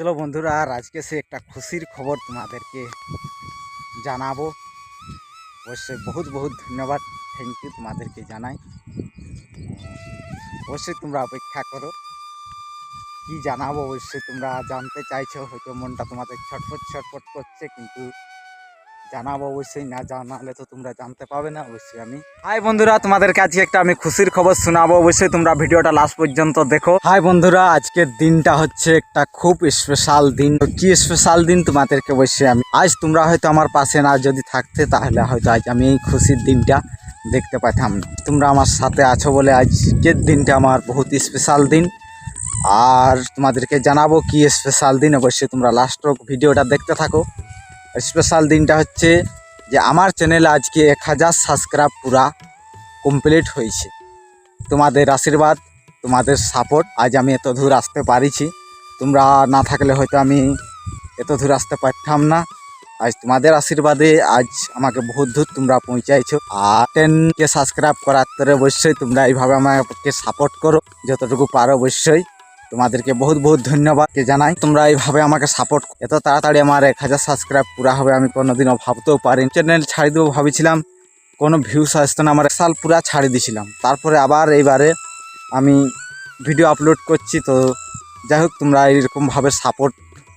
চলো বন্ধুরা, আর আজকে সে একটা খুশির খবর তোমাদেরকে জানাবো। অবশ্যই বহুত বহুত ধন্যবাদ, থ্যাংক ইউ তোমাদেরকে জানাই। অবশ্যই তোমরা অপেক্ষা করো, কি জানাবো অবশ্যই তোমরা জানতে চাইছো। হয়তো মনটা তোমাদের ছটফট ছটফট করছে, কিন্তু জানাবো অবশ্যই। না জানালে তো তোমরা জানতে পাবে না। অবশ্যই আমি হাই বন্ধুরা, তোমাদের কাছে একটা আমি খুশির খবর শোনাবো। অবশ্যই তোমরা ভিডিওটা লাস্ট পর্যন্ত দেখো। হাই বন্ধুরা, আজকের দিনটা হচ্ছে একটা খুব স্পেশাল দিন। কি স্পেশাল দিন তোমাদেরকে অবশ্যই আমি আজ, তোমরা হয়তো আমার পাশে না যদি থাকতে, তাহলে হয়তো আজ আমি এই খুশির দিনটা দেখতে পাইতাম না। তোমরা আমার সাথে আছো বলে আজকের দিনটা আমার বহুত স্পেশাল দিন। আর তোমাদেরকে জানাবো কি স্পেশাল দিন। অবশ্যই তোমরা লাস্ট ভিডিওটা দেখতে থাকো। স্পেশাল দিনটা হচ্ছে যে আমার চ্যানেলে আজকে 1000 সাবস্ক্রাইব পুরা কমপ্লিট হয়েছে। তোমাদের আশীর্বাদ, তোমাদের সাপোর্ট আজ আমি এত দূর আসতে পারিছি। তোমরা না থাকলে হয়তো আমি এত দূর আসতে পারতাম না। আজ তোমাদের আশীর্বাদে আজ আমাকে বহুত দূর তোমরা পৌঁছাইছো। আর 10K সাবস্ক্রাইব করার পরে অবশ্যই তোমরা এইভাবে আমাকে সাপোর্ট করো যতটুকু পারো। অবশ্যই তোমাদেরকে বহুত বহুত ধন্যবাদ জানাই। তোমরা এইভাবে আমাকে সাপোর্ট, এত তাড়াতাড়ি আমার 1000 সাবস্ক্রাইব পুরা হবে আমি কোনোদিনও ভাবতেও পারিনি। চ্যানেল ছাড়ি দেবো ভাবছিলাম, কোনো ভিউস আসতো না, আমার সাল পুরা ছাড়ি দিয়েছিলাম। তারপরে আবার এইবারে আমি ভিডিও আপলোড করছি। তো যাই হোক, তোমরা এইরকমভাবে সাপোর্ট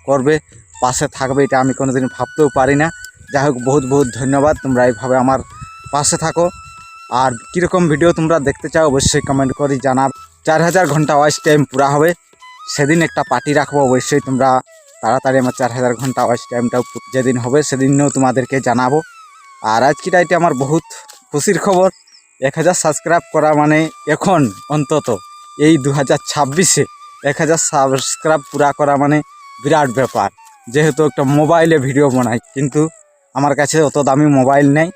করবে, পাশে থাকবে, এটা আমি কোনোদিন ভাবতেও পারি না। যাই হোক, বহুত বহুত ধন্যবাদ। তোমরা এইভাবে আমার পাশে থাকো। আর কীরকম ভিডিও তোমরা দেখতে চাও অবশ্যই কমেন্ট করে জানাব। 4000 ঘন্টা ওয়াচ টাইম পুরা হবে, সেদিন একটা পার্টি রাখবো। অবশ্যই তোমরা তাড়াতাড়ি আমার 4000 ঘন্টা ওয়াচ টাইমটাও যেদিন হবে সেদিনও তোমাদেরকে জানাবো। আর আজকের এটা আমার বহুত খুশির খবর। 1000 সাবস্ক্রাইব করা মানে এখন অন্তত এই 2026-এ 1000 সাবস্ক্রাইব পুরা করা মানে বিরাট ব্যাপার। যেহেতু একটা মোবাইলে ভিডিও বানাই, কিন্তু আমার কাছে অত দামি মোবাইল নেই।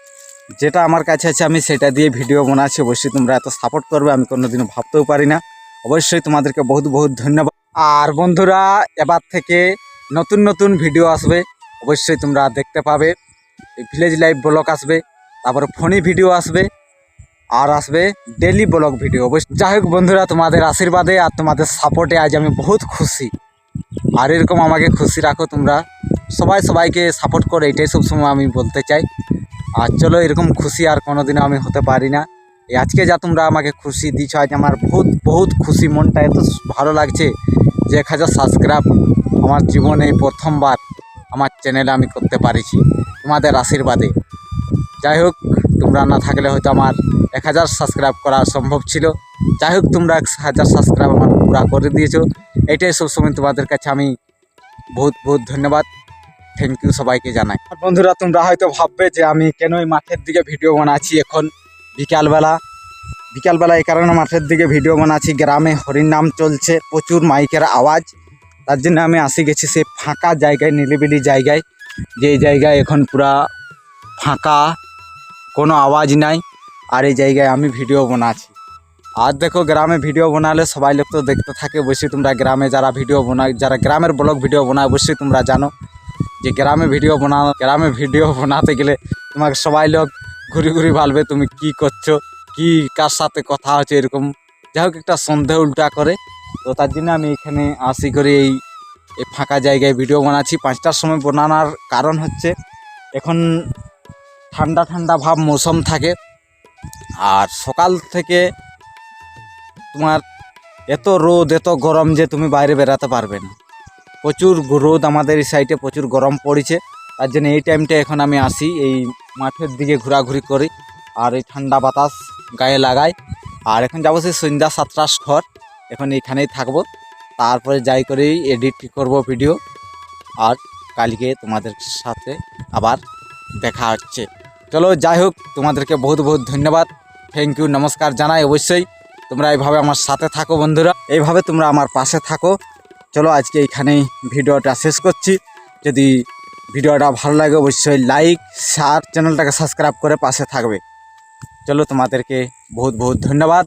যেটা আমার কাছে আছে আমি সেটা দিয়ে ভিডিও বানাচ্ছি। অবশ্যই তোমরা এত সাপোর্ট করবে আমি কোনোদিনও ভাবতেও পারি না। অবশ্যই তোমাদেরকে বহুত বহুত ধন্যবাদ। আর বন্ধুরা, এবার থেকে নতুন নতুন ভিডিও আসবে, অবশ্যই তোমরা দেখতে পাবে। ভিলেজ লাইফ ব্লগ আসবে, তারপরে ফনি ভিডিও আসবে, আর আসবে ডেলি ব্লগ ভিডিও। অবশ্যই যাই হোক বন্ধুরা, তোমাদের আশীর্বাদে আর তোমাদের সাপোর্টে আজ আমি বহুত খুশি। আর এরকম আমাকে খুশি রাখো তোমরা সবাই, সবাইকে সাপোর্ট করো, এটাই সবসময় আমি বলতে চাই। আর চলো, এরকম খুশি আর কোনোদিনও আমি হতে পারি না। এই আজকে যা তোমরা আমাকে খুশি দিচ্ছ, আজ আমার বহুত বহুত খুশি। মনটা এত ভালো লাগছে যে 1000 সাবস্ক্রাইব আমার জীবনে প্রথমবার আমার চ্যানেলে আমি করতে পারিছি তোমাদের আশীর্বাদে। যাই হোক, তোমরা না থাকলে হয়তো আমার 1000 সাবস্ক্রাইব করা সম্ভব ছিল। যাই হোক, তোমরা 1000 সাবস্ক্রাইব আমার পুরা করে দিয়েছো, এটাই সবসময় তোমাদের কাছে আমি বহুত বহুত ধন্যবাদ, থ্যাংক ইউ সবাইকে জানাই। বন্ধুরা, তোমরা হয়তো ভাববে যে আমি কেন এই মাঠের দিকে ভিডিও বানাচ্ছি এখন বিকালবেলা। এই কারণে মাঠের দিকে ভিডিও বানাচ্ছি। গ্রামে হরির নাম চলছে, প্রচুর মাইকের আওয়াজ, তার জন্য আমি আসি গেছি সে ফাঁকা জায়গায়, নিরিবিলি জায়গায়, যে জায়গায় এখন পুরা ফাঁকা, কোনো আওয়াজ নাই। আর এই জায়গায় আমি ভিডিও বানাচ্ছি। আর দেখো, গ্রামে ভিডিও বানালে সবাই লোক তো দেখতে থাকে। অবশ্যই তোমরা গ্রামে যারা ভিডিও বানায়, যারা গ্রামের ব্লগ ভিডিও বানায়, অবশ্যই তোমরা জানো যে গ্রামে ভিডিও বানাতে গেলে তোমাকে সবাই লোক ঘুরি ঘুরি ভালবে, তুমি কি করছো, কি কার সাথে কথা হচ্ছে, এরকম যাই হোক একটা সন্দেহ উল্টা করে। তো তার জন্য আমি এখানে আসি করে এই ফাঁকা জায়গায় ভিডিও বানাচ্ছি। 5টার সময় বানানোর কারণ হচ্ছে এখন ঠান্ডা ঠান্ডা ভাব মৌসুম থাকে। আর সকাল থেকে তোমার এত রোদ, এত গরম যে তুমি বাইরে বেরাতে পারবে না। প্রচুর রোদ, আমাদের এই সাইডে প্রচুর গরম পড়েছে। তার জন্য এই টাইমটা এখন আমি আসি, এই মাঠের দিকে ঘোরাঘুরি করি আর এই ঠান্ডা বাতাস গায়ে লাগাই। আর এখন যাবো সেই সন্ধ্যা 7টার ঘর, এখন এইখানেই থাকবো। তারপরে যাই করেই এডিট করব ভিডিও। আর কালকে তোমাদের সাথে আবার দেখা হচ্ছে। চলো, যাই হোক, তোমাদেরকে বহুত বহুত ধন্যবাদ, থ্যাংক ইউ, নমস্কার জানাই। অবশ্যই তোমরা এইভাবে আমার সাথে থাকো বন্ধুরা, এইভাবে তোমরা আমার পাশে থাকো। চলো, আজকে এইখানেই ভিডিওটা শেষ করছি। যদি ভিডিওটা ভালো লাগে অবশ্যই লাইক, শেয়ার, চ্যানেলটাকে সাবস্ক্রাইব করে পাশে থাকবে। চলো, তোমাদেরকে বহুত বহুত ধন্যবাদ।